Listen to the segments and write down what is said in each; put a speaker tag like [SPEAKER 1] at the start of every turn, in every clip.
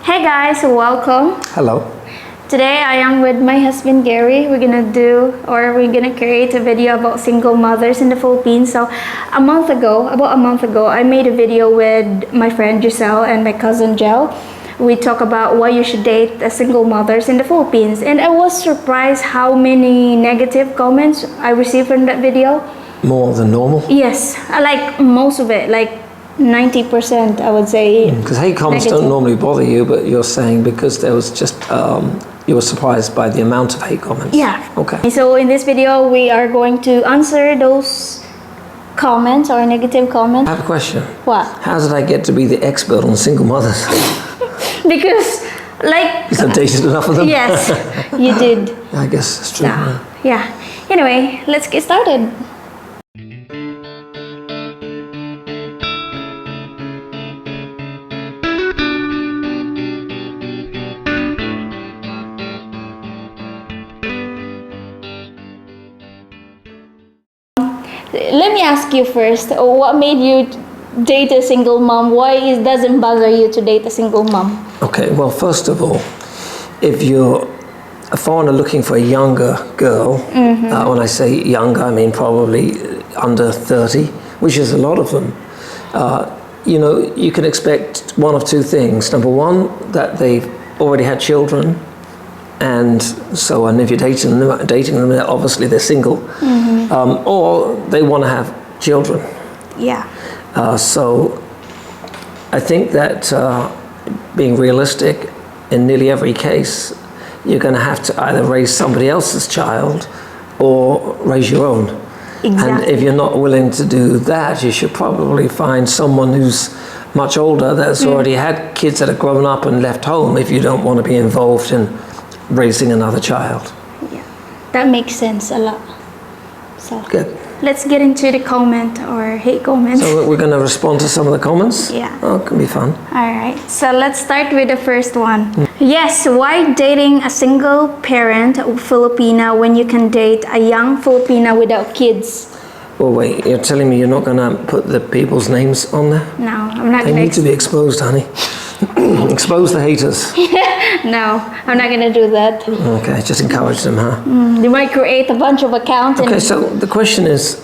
[SPEAKER 1] Hey guys, welcome.
[SPEAKER 2] Hello.
[SPEAKER 1] Today I am with my husband Gary. We're gonna create a video about single mothers in the Philippines. So about a month ago, I made a video with my friend Giselle and my cousin Jel. We talk about why you should date single mothers in the Philippines, and I was surprised how many negative comments I received from that video.
[SPEAKER 2] More than normal?
[SPEAKER 1] Yes, I like most of it, like 90% I would say.
[SPEAKER 2] Because hate comments
[SPEAKER 1] negative.
[SPEAKER 2] don't normally bother you, but you're saying because there was just, you were surprised by the amount of hate comments.
[SPEAKER 1] Yeah.
[SPEAKER 2] Okay.
[SPEAKER 1] So in this video, we are going to answer those comments or negative comments.
[SPEAKER 2] I have a question.
[SPEAKER 1] What?
[SPEAKER 2] How did I get to be the expert on single mothers?
[SPEAKER 1] Because, like...
[SPEAKER 2] Because I've dated enough of them?
[SPEAKER 1] Yes, you did.
[SPEAKER 2] I guess that's true.
[SPEAKER 1] So, yeah. Anyway, let's get started. Let me ask you first, what made you date a single mom? Why it doesn't bother you to date a single mom?
[SPEAKER 2] Okay, well, first of all, if you're a foreigner looking for a younger girl, when I say younger, I mean probably under 30, which is a lot of them, you know, you can expect one of two things. Number one, that they've already had children, and if you're dating them, obviously they're single, or they want to have children.
[SPEAKER 1] Yeah.
[SPEAKER 2] So I think that being realistic, in nearly every case, you're going to have to either raise somebody else's child or raise your own.
[SPEAKER 1] Exactly.
[SPEAKER 2] And if you're not willing to do that, you should probably find someone who's much older, that's already had kids that have grown up and left home, if you don't want to be involved in raising another child.
[SPEAKER 1] Yeah, that makes sense a lot. So
[SPEAKER 2] Good.
[SPEAKER 1] let's get into the comment or hate comments.
[SPEAKER 2] So we're going to respond to some of the comments?
[SPEAKER 1] Yeah.
[SPEAKER 2] Oh, it can be fun.
[SPEAKER 1] All right, so let's start with the first one. Yes, why dating a single parent Filipina when you can date a young Filipina without kids?
[SPEAKER 2] Well, wait, you're telling me you're not going to put the people's names on there?
[SPEAKER 1] No, I'm not
[SPEAKER 2] They
[SPEAKER 1] gonna.
[SPEAKER 2] need to be exposed, honey. Expose the haters.
[SPEAKER 1] No, I'm not gonna do that.
[SPEAKER 2] Okay, just encourage them, huh?
[SPEAKER 1] They might create a bunch of accounts.
[SPEAKER 2] Okay, so the question is,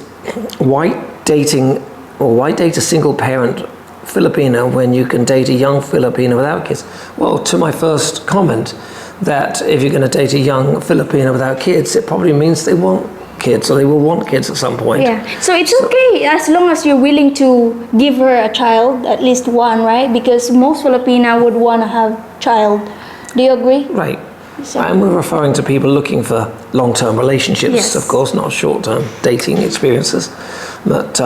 [SPEAKER 2] why date a single parent Filipina when you can date a young Filipina without kids? Well, to my first comment, that if you're going to date a young Filipina without kids, it probably means they want kids, or they will want kids at some point.
[SPEAKER 1] Yeah, so it's okay as long as you're willing to give her a child, at least one, right? Because most Filipina would want to have child. Do you agree?
[SPEAKER 2] Right.
[SPEAKER 1] So-
[SPEAKER 2] And we're referring to people looking for long-term relationships,
[SPEAKER 1] Yes.
[SPEAKER 2] of course, not short-term dating experiences. But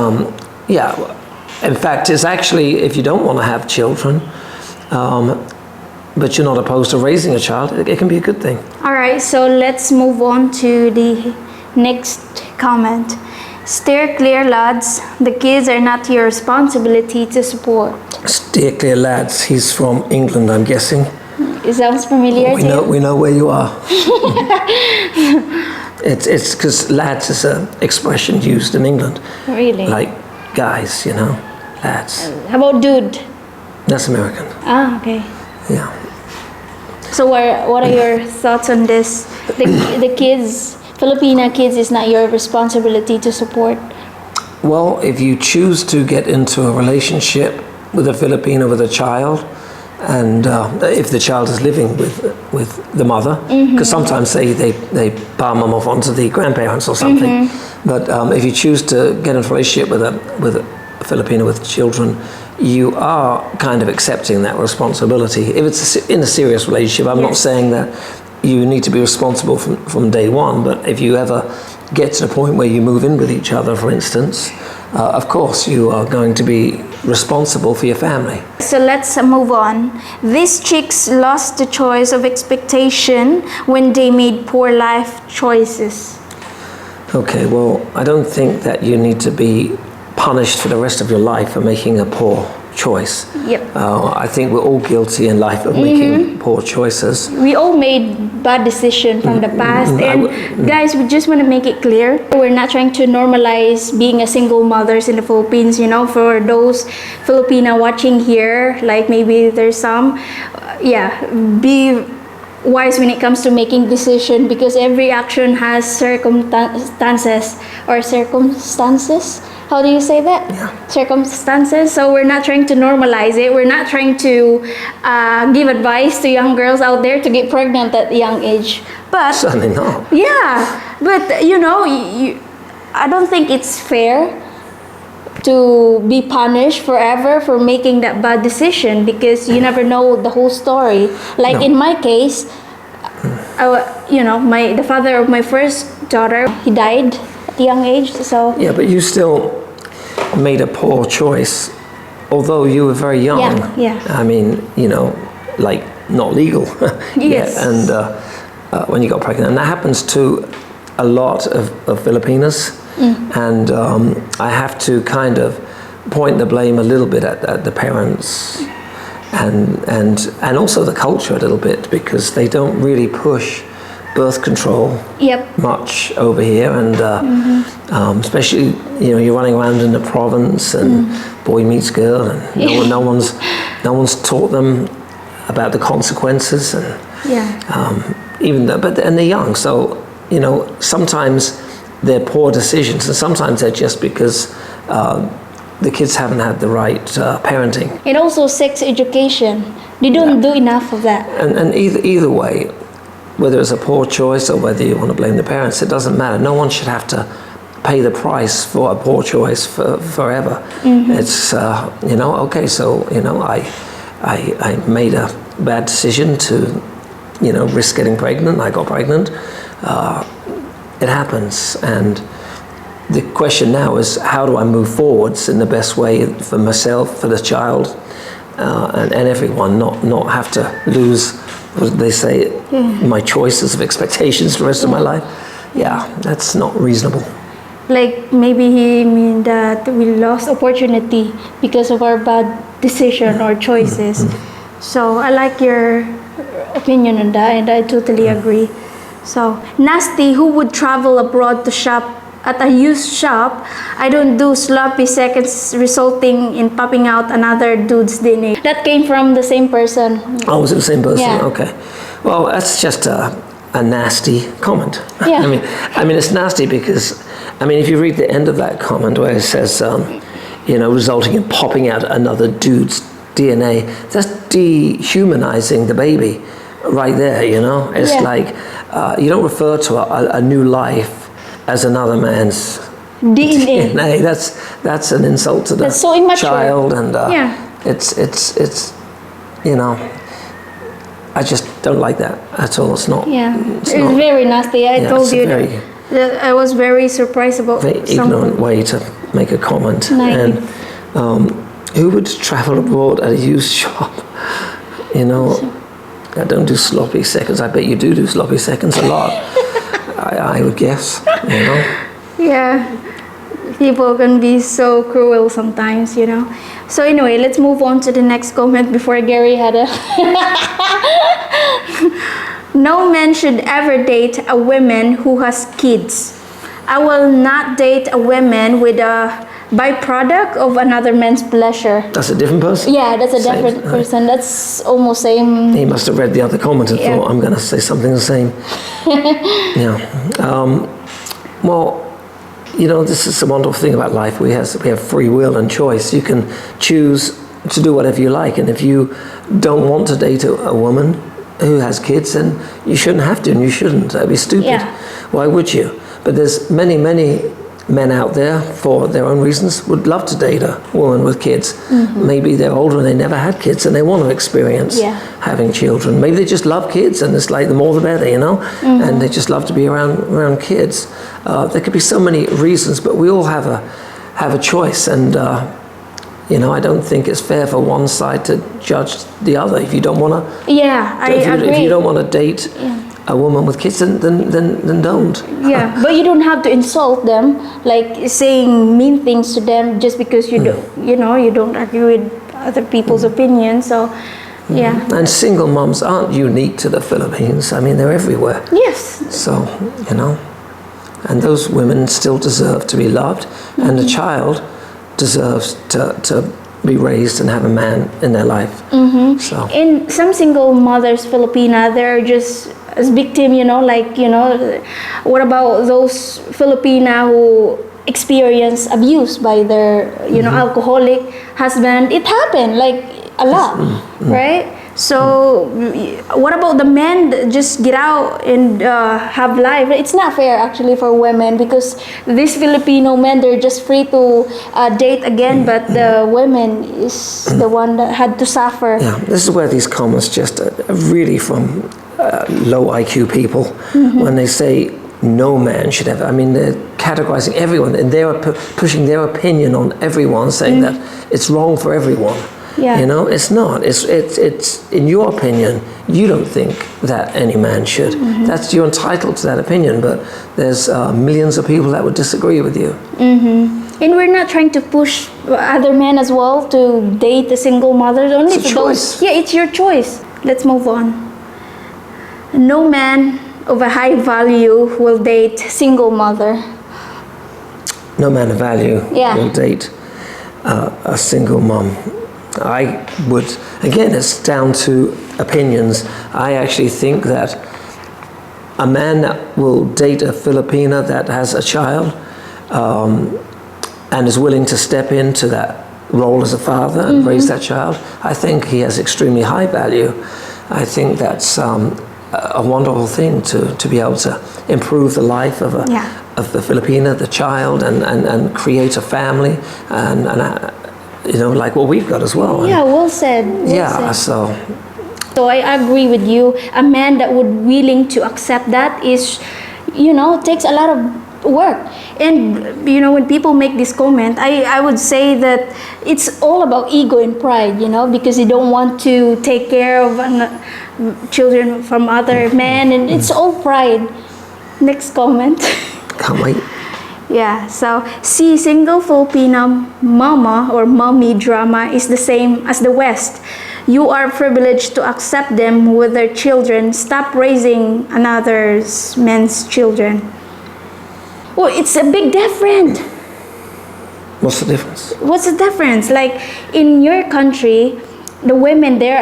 [SPEAKER 2] yeah, in fact, it's actually, if you don't want to have children, but you're not opposed to raising a child, it can be a good thing.
[SPEAKER 1] All right, so let's move on to the next comment. Steer clear, lads. The kids are not your responsibility to support.
[SPEAKER 2] Steer clear, lads. He's from England, I'm guessing.
[SPEAKER 1] It sounds familiar to you?
[SPEAKER 2] We know where you are. It's because lads is an expression used in England.
[SPEAKER 1] Really?
[SPEAKER 2] Like guys, you know, lads.
[SPEAKER 1] How about dude?
[SPEAKER 2] That's American.
[SPEAKER 1] Ah, okay.
[SPEAKER 2] Yeah.
[SPEAKER 1] So what are your thoughts on this? The kids, Filipina kids, is not your responsibility to support.
[SPEAKER 2] Well, if you choose to get into a relationship with a Filipina with a child, and if the child is living with the mother, because sometimes they palm them off onto the grandparents or something. But if you choose to get into a relationship with a Filipina with children, you are kind of accepting that responsibility. If it's in a serious relationship, I'm not saying that you need to be responsible from day one, but if you ever get to the point where you move in with each other, for instance, of course you are going to be responsible for your family.
[SPEAKER 1] So let's move on. These chicks lost the choice of expectation when they made poor life choices.
[SPEAKER 2] Okay, well, I don't think that you need to be punished for the rest of your life for making a poor choice.
[SPEAKER 1] Yep.
[SPEAKER 2] I think we're all guilty in life of making poor choices.
[SPEAKER 1] We all made bad decisions from the past, and guys, we just want to make it clear, we're not trying to normalize being a single mothers in the Philippines. You know, for those Filipina watching here, like maybe there's some, be wise when it comes to making decision, because every action has circumstances. How do you say that?
[SPEAKER 2] Yeah.
[SPEAKER 1] Circumstances. So we're not trying to normalize it. We're not trying to give advice to young girls out there to get pregnant at a young age. But
[SPEAKER 2] Certainly not.
[SPEAKER 1] yeah, but you know, I don't think it's fair to be punished forever for making that bad decision, because you never know the whole story. Like in my case, the father of my first daughter, he died at a young age. So
[SPEAKER 2] Yeah, but you still made a poor choice, although you were very young.
[SPEAKER 1] Yeah.
[SPEAKER 2] I mean, like not legal.
[SPEAKER 1] Yes.
[SPEAKER 2] Yeah, and when you got pregnant, and that happens to a lot of Filipinas. And I have to kind of point the blame a little bit at the parents and also the culture a little bit, because they don't really push birth control much over here, and especially you're running around in the province and boy meets girl, and no one's taught them about the consequences, and and they're young, so sometimes they're poor decisions, and sometimes they're just because the kids haven't had the right parenting.
[SPEAKER 1] And also sex education, they don't do enough of that.
[SPEAKER 2] And either way, whether it's a poor choice or whether you want to blame the parents, it doesn't matter. No one should have to pay the price for a poor choice forever. It's okay, so I made a bad decision to risk getting pregnant. I got pregnant. It happens, and the question now is, how do I move forwards in the best way for myself, for the child, and everyone, not have to lose, what they say, my choices of expectations for the rest of my life. Yeah, that's not reasonable.
[SPEAKER 1] Like maybe he mean that we lost opportunity because of our bad decision or choices. So I like your opinion on that, and I totally agree. So, nasty, who would travel abroad to shop at a used shop? I don't do sloppy seconds resulting in popping out another dude's DNA. That came from the same person.
[SPEAKER 2] Oh, was it the same person?
[SPEAKER 1] Yeah.
[SPEAKER 2] Okay. Well, that's just a nasty comment.
[SPEAKER 1] Yeah.
[SPEAKER 2] I mean, it's nasty because, if you read the end of that comment where it says, resulting in popping out another dude's DNA, that's dehumanizing the baby right there, It's like, you don't refer to a new life as another man's DNA. That's an insult to the
[SPEAKER 1] so immature.
[SPEAKER 2] child, and it's I just don't like that at all. It's not.
[SPEAKER 1] Yeah,
[SPEAKER 2] it's
[SPEAKER 1] not, very nasty. I told you that I was very surprised about
[SPEAKER 2] very ignorant way to make a comment. And who would travel abroad at a used shop? I don't do sloppy seconds. I bet you do sloppy seconds a lot. I would guess,
[SPEAKER 1] Yeah, people can be so cruel sometimes, So anyway, let's move on to the next comment before Gary had a... No man should ever date a woman who has kids. I will not date a woman with a byproduct of another man's pleasure.
[SPEAKER 2] That's a different person?
[SPEAKER 1] Yeah, that's a different person. That's almost same.
[SPEAKER 2] He must have read the other comment and thought, I'm going to say something the same. Well, this is the wonderful thing about life. We have free will and choice. You can choose to do whatever you like. And if you don't want to date a woman who has kids, then you shouldn't have to, and you shouldn't. That'd be stupid.
[SPEAKER 1] Yeah.
[SPEAKER 2] Why would you? But there's many men out there, for their own reasons, would love to date a woman with kids. Maybe they're older and they never had kids and they want to experience having children. Maybe they just love kids and it's like the more the better, and they just love to be around kids. There could be so many reasons, but we all have a choice, and I don't think it's fair for one side to judge the other. If you don't want to,
[SPEAKER 1] I agree.
[SPEAKER 2] If you don't want to date a woman with kids, then don't.
[SPEAKER 1] Yeah, but you don't have to insult them, like saying mean things to them just because you don't agree with other people's opinion. So, yeah.
[SPEAKER 2] And single moms aren't unique to the Philippines. I mean, they're everywhere.
[SPEAKER 1] Yes.
[SPEAKER 2] So, you know, and those women still deserve to be loved, and the child deserves to be raised and have a man in their life. So,
[SPEAKER 1] In some single mothers, Filipina, they're just as victim, you know, like, you know, what about those Filipina who experience abuse by their, you know, alcoholic husband? It happened, like, a lot, right? So, what about the men that just get out and have life? It's not fair actually for women, because these Filipino men, they're just free to date again, but the women is the one that had to suffer.
[SPEAKER 2] yeah, this is where these comments just are really from low IQ people when they say no man should ever. I mean, they're categorizing everyone, and they're pushing their opinion on everyone, saying that it's wrong for everyone.
[SPEAKER 1] Yeah.
[SPEAKER 2] You know, it's not. It's in your opinion, you don't think that any man should. That's, you're entitled to that opinion, but there's millions of people that would disagree with you.
[SPEAKER 1] And we're not trying to push other men as well to date a single mother. Only
[SPEAKER 2] It's a
[SPEAKER 1] for
[SPEAKER 2] choice.
[SPEAKER 1] those. Yeah, it's your choice. Let's move on. No man of a high value will date single mother.
[SPEAKER 2] No man of value
[SPEAKER 1] Yeah.
[SPEAKER 2] will date a single mom. I would, again, it's down to opinions. I actually think that a man that will date a Filipina that has a child and is willing to step into that role as a father and raise that child, I think he has extremely high value. I think that's a wonderful thing to be able to improve the life of of the Filipina, the child, and create a family, and you know, like what we've got as well.
[SPEAKER 1] Yeah, well said. Well said.
[SPEAKER 2] So
[SPEAKER 1] I agree with you. A man that would willing to accept that is, you know, takes a lot of work. And, you know, when people make this comment, I would say that it's all about ego and pride, you know, because you don't want to take care of children from other men, and it's all pride. Next comment.
[SPEAKER 2] can't wait.
[SPEAKER 1] Yeah, so see, single Filipina mama or mommy drama is the same as the West. You are privileged to accept them with their children. Stop raising another man's children. Well, it's a big difference.
[SPEAKER 2] What's the difference?
[SPEAKER 1] What's the difference? Like in your country, the women there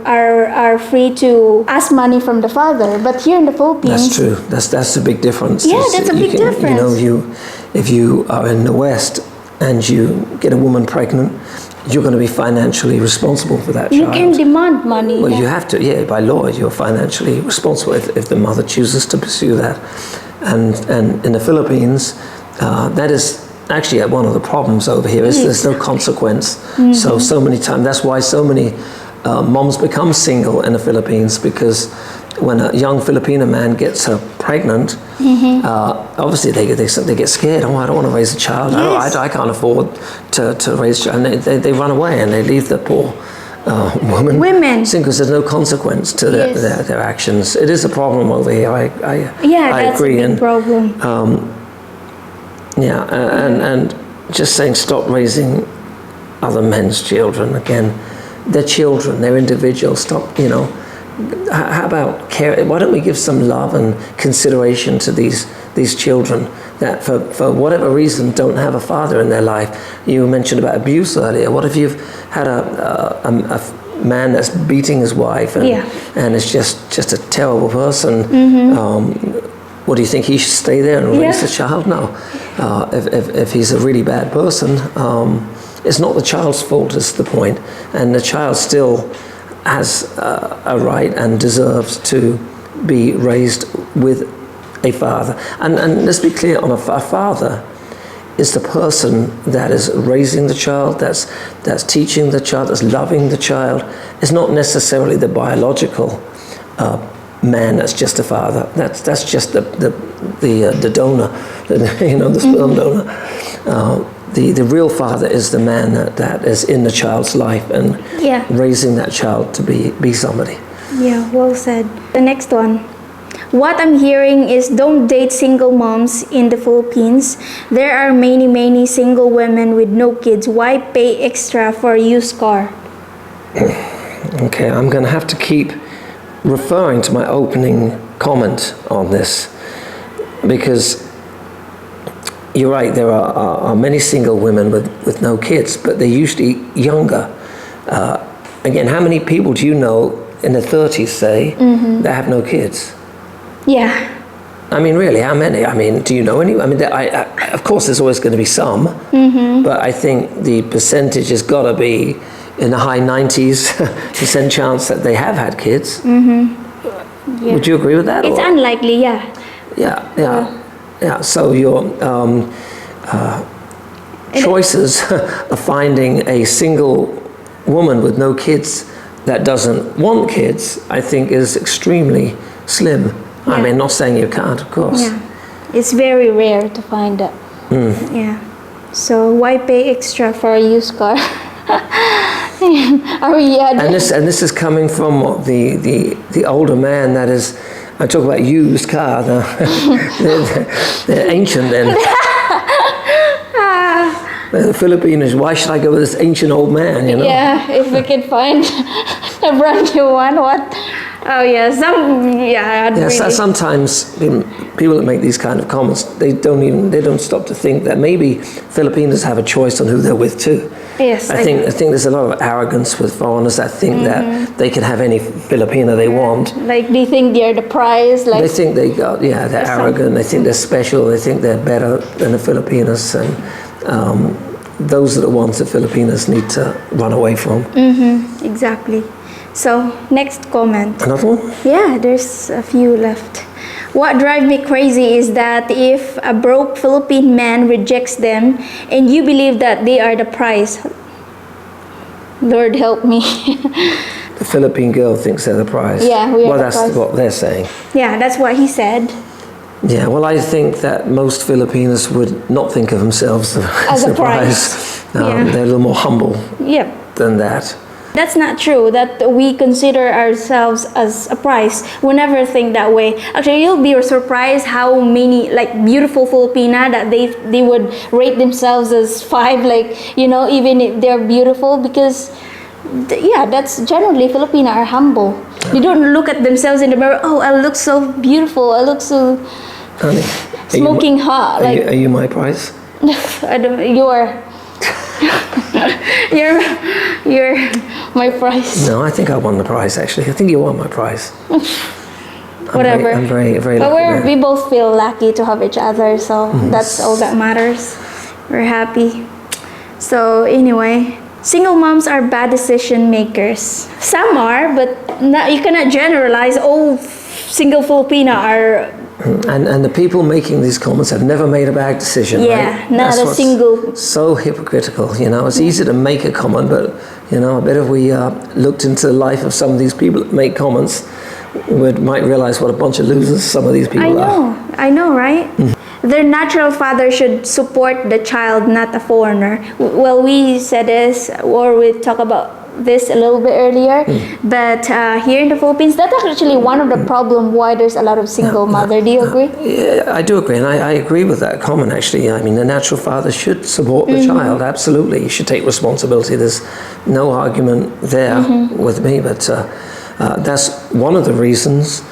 [SPEAKER 1] are free to ask money from the father, but here in the Philippines,
[SPEAKER 2] That's true. That's a big difference.
[SPEAKER 1] Yeah, that's a big difference.
[SPEAKER 2] You know, if you are in the West and you get a woman pregnant, you're going to be financially responsible for that
[SPEAKER 1] you
[SPEAKER 2] child.
[SPEAKER 1] can demand money.
[SPEAKER 2] Well, you have to. Yeah, by law, you're financially responsible if the mother chooses to pursue that. And in the Philippines, that is actually one of the problems over here is there's no consequence. So many times, that's why so many moms become single in the Philippines, because when a young Filipino man gets her pregnant, obviously they get scared. Oh, I don't want to raise a child.
[SPEAKER 1] Yes.
[SPEAKER 2] I can't afford to raise a child. And they run away and they leave the poor women single, because there's no consequence to their actions. It is a problem over here. I
[SPEAKER 1] that's
[SPEAKER 2] agree.
[SPEAKER 1] a big problem.
[SPEAKER 2] And just saying stop raising other men's children. Again, they're children, they're individuals. Stop, you know. How about care? Why don't we give some love and consideration to these children that for whatever reason don't have a father in their life? You mentioned about abuse earlier. What if you've had a man that's beating his wife and is just a terrible person? What do you think, he should stay there and raise the child? No. If he's a really bad person, it's not the child's fault, is the point. And the child still has a right and deserves to be raised with a father. And let's be clear, a father is the person that is raising the child, that's teaching the child, that's loving the child. It's not necessarily the biological man that's just a father. That's just the donor, the sperm donor. The real father is the man that is in the child's life and raising that child to be somebody.
[SPEAKER 1] Yeah, well said. The next one. What I'm hearing is don't date single moms in the Philippines. There are many single women with no kids. Why pay extra for a used car?
[SPEAKER 2] Okay, I'm going to have to keep referring to my opening comment on this, because you're right, there are many single women with no kids, but they're usually younger. Again, how many people do you know in their 30s, say, that have no kids?
[SPEAKER 1] Yeah.
[SPEAKER 2] I mean, really, how many? I mean, do you know any? I mean, of course, there's always going to be some, but I think the percentage has got to be in the high 90s% chance that they have had kids.
[SPEAKER 1] Yeah.
[SPEAKER 2] Would you agree with that?
[SPEAKER 1] It's unlikely, yeah.
[SPEAKER 2] Yeah. So your choices of finding a single woman with no kids that doesn't want kids, I think, is extremely slim. I mean, not saying you can't, of course.
[SPEAKER 1] Yeah. It's very rare to find that. Yeah. So why pay extra for a used car?
[SPEAKER 2] And this is coming from what, the older man that is. I talk about used car. They're ancient then. The Filipinos. Why should I go with this ancient old man? You know.
[SPEAKER 1] Yeah. If we could find a brand new one, what? Oh yeah.
[SPEAKER 2] Sometimes people that make these kind of comments, they don't stop to think that maybe Filipinos have a choice on who they're with too.
[SPEAKER 1] Yes.
[SPEAKER 2] I think there's a lot of arrogance with foreigners that think that they can have any Filipina they want.
[SPEAKER 1] Like they think they're the prize. Like
[SPEAKER 2] they think they're arrogant. They think they're special. They think they're better than the Filipinos, and those are the ones that Filipinos need to run away from.
[SPEAKER 1] Exactly. So next comment.
[SPEAKER 2] Another one?
[SPEAKER 1] Yeah, there's a few left. What drives me crazy is that if a broke Philippine man rejects them and you believe that they are the prize. Lord help me.
[SPEAKER 2] The Philippine girl thinks they're the prize.
[SPEAKER 1] Yeah, we are the prize.
[SPEAKER 2] That's what they're saying.
[SPEAKER 1] Yeah, that's what he said.
[SPEAKER 2] Yeah, well, I think that most Filipinos would not think of themselves as a prize. They're a little more humble than that.
[SPEAKER 1] That's not true, that we consider ourselves as a prize. We never think that way. Actually, you'll be surprised how many beautiful Filipina that they would rate themselves as 5, even if they're beautiful, because that's generally Filipina are humble. They don't look at themselves in the mirror, oh, I look so beautiful, I look so smoking hot.
[SPEAKER 2] Are you my prize?
[SPEAKER 1] I don't, you're my prize.
[SPEAKER 2] No, I think I won the prize, actually. I think you won my prize.
[SPEAKER 1] Whatever.
[SPEAKER 2] I'm very, very
[SPEAKER 1] but
[SPEAKER 2] lucky.
[SPEAKER 1] We both feel lucky to have each other, so that's all that matters. We're happy. So anyway, single moms are bad decision makers. Some are, but you cannot generalize. All single Filipina are.
[SPEAKER 2] And the people making these comments have never made a bad decision, right?
[SPEAKER 1] Not a single.
[SPEAKER 2] So hypocritical, It's easy to make a comment, but, I bet if we looked into the life of some of these people that make comments, we might realize what a bunch of losers some of these people are.
[SPEAKER 1] I know, right? Their natural father should support the child, not a foreigner. Well, we said this, or we talked about this a little bit earlier, but here in the Philippines, that's actually one of the problem why there's a lot of single mother. Do you agree?
[SPEAKER 2] Yeah, I do agree, and I agree with that comment, actually. I mean, the natural father should support the child, absolutely. He should take responsibility. There's no argument there with me, but that's one of the reasons,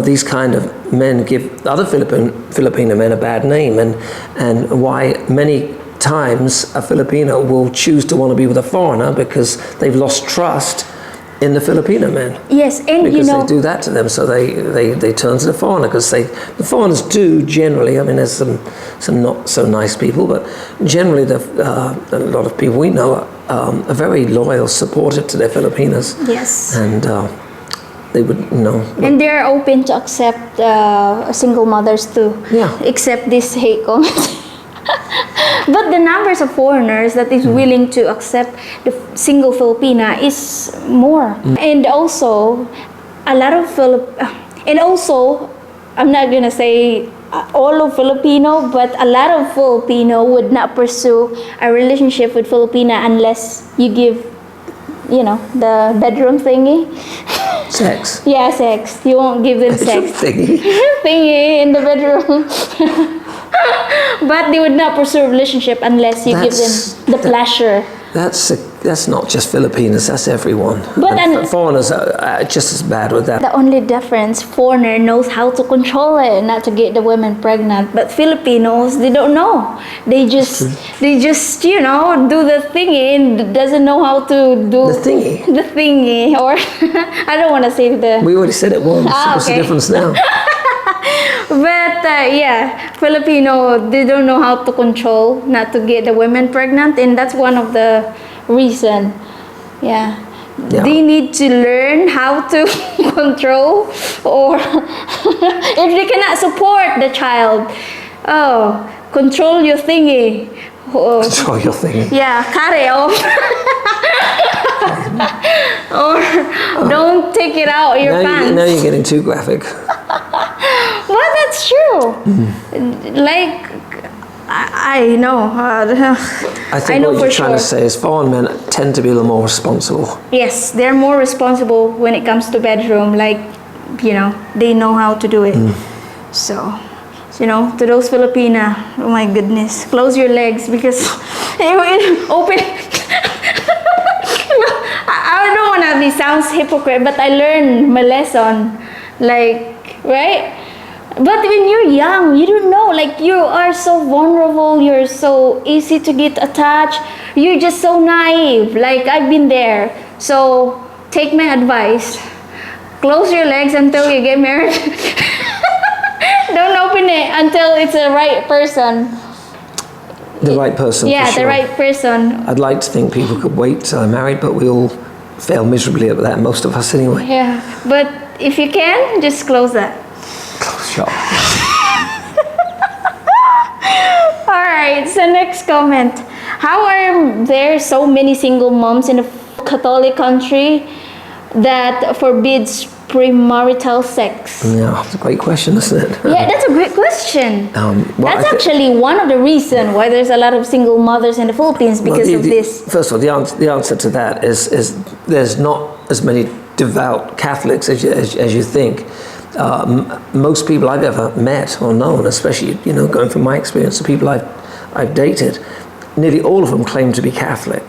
[SPEAKER 2] these kind of men give other Filipino men a bad name, and why many times a Filipino will choose to want to be with a foreigner because they've lost trust in the Filipino men.
[SPEAKER 1] Yes, and
[SPEAKER 2] because they do that to them, so they turn to the foreigner, because the foreigners do generally. I mean, there's some not so nice people, but generally a lot of people we know are very loyal, supportive to their Filipinas.
[SPEAKER 1] Yes,
[SPEAKER 2] and they would
[SPEAKER 1] and they're open to accept single mothers too. Accept this hate comments. But the numbers of foreigners that is willing to accept the single Filipina is more. And also, a lot of I'm not gonna say all of Filipino, but a lot of Filipino would not pursue a relationship with Filipina unless you give, the bedroom thingy.
[SPEAKER 2] Sex.
[SPEAKER 1] Yeah, sex. You won't give them sex. Thingy in the bedroom. But they would not pursue a relationship unless you give them the pleasure.
[SPEAKER 2] That's that's not just Filipinos, that's everyone.
[SPEAKER 1] But
[SPEAKER 2] And foreigners are just as bad with that.
[SPEAKER 1] the only difference, foreigner knows how to control it, not to get the women pregnant. But Filipinos, they don't know. They just do the thingy and doesn't know how to do
[SPEAKER 2] The thingy?
[SPEAKER 1] The thingy, or I don't want to say the.
[SPEAKER 2] We already said it once. What's the
[SPEAKER 1] Okay.
[SPEAKER 2] difference now?
[SPEAKER 1] But Filipino, they don't know how to control, not to get the women pregnant, and that's one of the reason. Yeah.
[SPEAKER 2] Yeah.
[SPEAKER 1] They need to learn how to control, or if they cannot support the child, control your thingy. Oh,
[SPEAKER 2] Control your thing.
[SPEAKER 1] yeah, cut it off. Or don't take it out your pants.
[SPEAKER 2] Now you're getting too graphic.
[SPEAKER 1] Well, that's true. Like, I know.
[SPEAKER 2] I think
[SPEAKER 1] know
[SPEAKER 2] what
[SPEAKER 1] for
[SPEAKER 2] you're trying to
[SPEAKER 1] sure.
[SPEAKER 2] say is foreign men tend to be a little more responsible.
[SPEAKER 1] Yes, they're more responsible when it comes to bedroom. Like, they know how to do it. So, to those Filipina, oh my goodness, close your legs because open. I don't want to be sounds hypocrite, but I learned my lesson. Like, right? But when you're young, you don't know. Like, you are so vulnerable. You're so easy to get attached. You're just so naive. Like, I've been there. So, take my advice. Close your legs until you get married. Don't open it until it's the right person.
[SPEAKER 2] The right person.
[SPEAKER 1] Yeah,
[SPEAKER 2] for sure.
[SPEAKER 1] the right person.
[SPEAKER 2] I'd like to think people could wait till they're married, but we all fail miserably at that, most of us anyway.
[SPEAKER 1] Yeah. But if you can, just close that.
[SPEAKER 2] Close shop.
[SPEAKER 1] Alright, so next comment. How are there so many single moms in a Catholic country that forbids premarital sex?
[SPEAKER 2] Yeah, it's a great question, isn't it?
[SPEAKER 1] Yeah, that's a great question. That's actually one of the reasons why there's a lot of single mothers in the Philippines because of this.
[SPEAKER 2] First of all, the answer to that is there's not as many devout Catholics as you think. Most people I've ever met or known, especially going from my experience, the people I've dated, nearly all of them claim to be Catholic.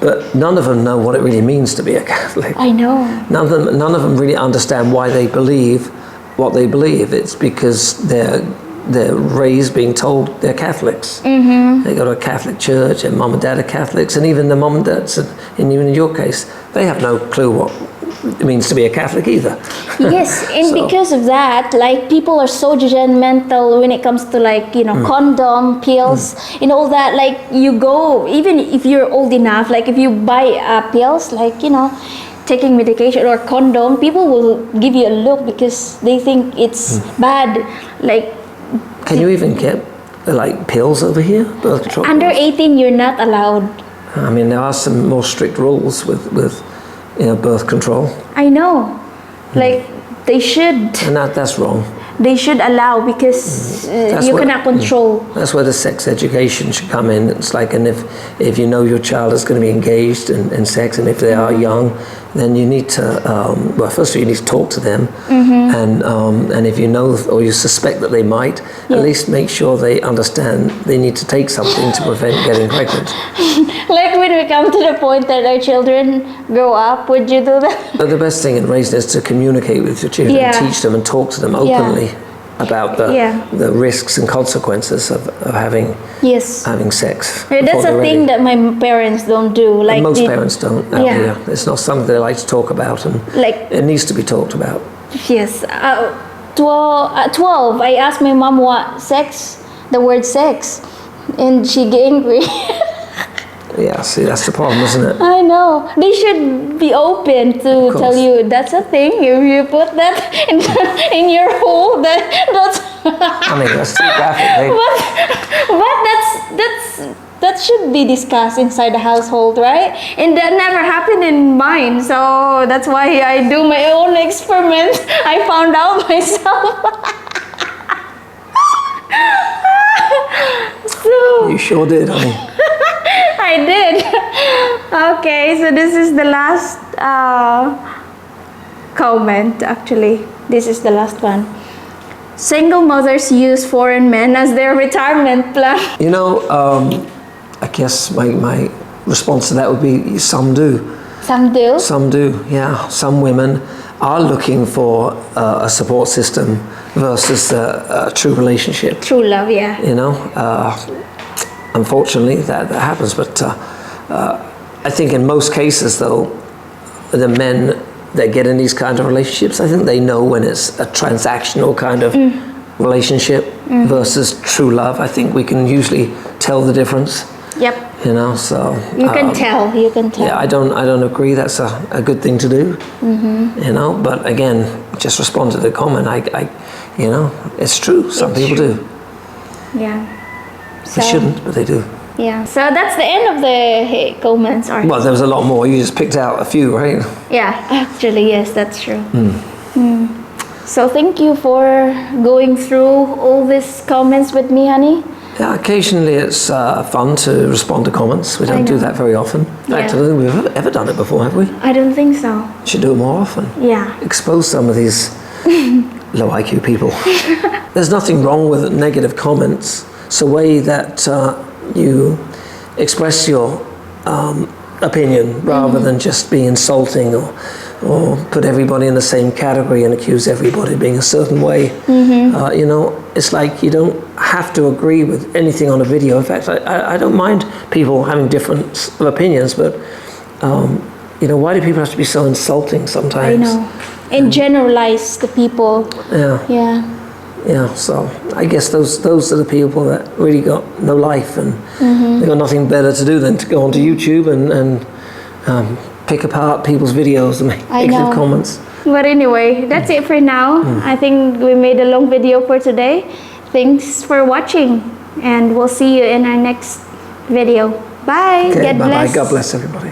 [SPEAKER 2] But none of them know what it really means to be a Catholic.
[SPEAKER 1] I know.
[SPEAKER 2] None of them really understand why they believe what they believe. It's because they're raised being told they're Catholics. They go to a Catholic church, and mom and dad are Catholics, and even the mom and dads, and even in your case, they have no clue what it means to be a Catholic either.
[SPEAKER 1] Yes, and
[SPEAKER 2] So-
[SPEAKER 1] because of that, like, people are so judgmental when it comes to, like, condom, pills, and all that. Like, you go, even if you're old enough, like, if you buy pills, like, taking medication or condom, people will give you a look because they think it's bad. Like,
[SPEAKER 2] Can you even get like pills over here? Birth control
[SPEAKER 1] under
[SPEAKER 2] pills?
[SPEAKER 1] 18, you're not allowed.
[SPEAKER 2] I mean, there are some more strict rules with birth control,
[SPEAKER 1] I know. Like, they should.
[SPEAKER 2] and that's wrong.
[SPEAKER 1] They should allow because
[SPEAKER 2] That's
[SPEAKER 1] you
[SPEAKER 2] what-
[SPEAKER 1] cannot control.
[SPEAKER 2] That's where the sex education should come in. It's like, and if you know your child is going to be engaged in sex, and if they are young, then you need to, well, first of all, you need to talk to them, and if you know or you suspect that they might,
[SPEAKER 1] Yeah.
[SPEAKER 2] at least make sure they understand they need to take something to prevent getting pregnant.
[SPEAKER 1] Like, when we come to the point that our children grow up, would you do that?
[SPEAKER 2] But the best thing in raising is to communicate with your children,
[SPEAKER 1] Yeah.
[SPEAKER 2] teach them and talk to them openly about
[SPEAKER 1] Yeah.
[SPEAKER 2] the risks and consequences of having
[SPEAKER 1] Yes.
[SPEAKER 2] sex.
[SPEAKER 1] Yeah,
[SPEAKER 2] before
[SPEAKER 1] that's a
[SPEAKER 2] they're
[SPEAKER 1] thing
[SPEAKER 2] ready.
[SPEAKER 1] that my parents don't do. Like,
[SPEAKER 2] And most
[SPEAKER 1] they-
[SPEAKER 2] parents don't out
[SPEAKER 1] Yeah.
[SPEAKER 2] here. It's not something they like to talk about, and
[SPEAKER 1] Like,
[SPEAKER 2] it needs to be talked about.
[SPEAKER 1] yes. 12, I asked my mom what the word sex, and she get angry.
[SPEAKER 2] Yeah, see, that's the problem, isn't it?
[SPEAKER 1] I know. They should be open to
[SPEAKER 2] course.
[SPEAKER 1] tell you that's a thing. If you put that in your hole, that's.
[SPEAKER 2] I mean, that's too graphic.
[SPEAKER 1] But that should be discussed inside the household, right? And that never happened in mine, so that's why I do my own experiment. I found out myself. So
[SPEAKER 2] You sure did, honey.
[SPEAKER 1] I did. Okay, so this is the last comment. Actually, this is the last one. Single mothers use foreign men as their retirement plan.
[SPEAKER 2] You know, I guess my response to that would be some do.
[SPEAKER 1] Some do.
[SPEAKER 2] Some do, yeah. Some women are looking for a support system versus a true relationship.
[SPEAKER 1] True love, yeah.
[SPEAKER 2] You know, unfortunately that happens, but I think in most cases though, the men that get in these kind of relationships, I think they know when it's a transactional kind of relationship versus true love. I think we can usually tell the difference.
[SPEAKER 1] Yep.
[SPEAKER 2] You know, so
[SPEAKER 1] You can tell.
[SPEAKER 2] yeah, I don't agree that's a good thing to do. You know, but again, just respond to the comment. I you know, it's true. Some
[SPEAKER 1] It's
[SPEAKER 2] people
[SPEAKER 1] true.
[SPEAKER 2] do.
[SPEAKER 1] Yeah.
[SPEAKER 2] They shouldn't, but they do.
[SPEAKER 1] Yeah. So that's the end of the comments. Or
[SPEAKER 2] Well, there was a lot more. You just picked out a few, right?
[SPEAKER 1] yeah, actually, yes, that's true. So thank you for going through all these comments with me, honey.
[SPEAKER 2] Yeah, occasionally it's fun to respond to comments. We don't do
[SPEAKER 1] know.
[SPEAKER 2] that very often. In fact,
[SPEAKER 1] Yeah.
[SPEAKER 2] I don't think we've ever done it before, have we?
[SPEAKER 1] I don't think so.
[SPEAKER 2] Should do it more often.
[SPEAKER 1] Yeah.
[SPEAKER 2] Expose some of these low IQ people. There's nothing wrong with negative comments. It's a way that you express your opinion rather than just be insulting or put everybody in the same category and accuse everybody of being a certain way. You know, it's like you don't have to agree with anything on a video. In fact, I don't mind people having different opinions, but you know, why do people have to be so insulting sometimes?
[SPEAKER 1] I know. And generalize the people.
[SPEAKER 2] Yeah.
[SPEAKER 1] Yeah.
[SPEAKER 2] Yeah, so I guess those are the people that really got no life and they've got nothing better to do than to go onto YouTube and pick apart people's videos and make
[SPEAKER 1] I
[SPEAKER 2] negative
[SPEAKER 1] know.
[SPEAKER 2] comments.
[SPEAKER 1] But anyway, that's it for now. I think we made a long video for today. Thanks for watching, and we'll see you in our next video. Bye.
[SPEAKER 2] Okay,
[SPEAKER 1] God
[SPEAKER 2] bye-bye.
[SPEAKER 1] bless.
[SPEAKER 2] God bless everybody.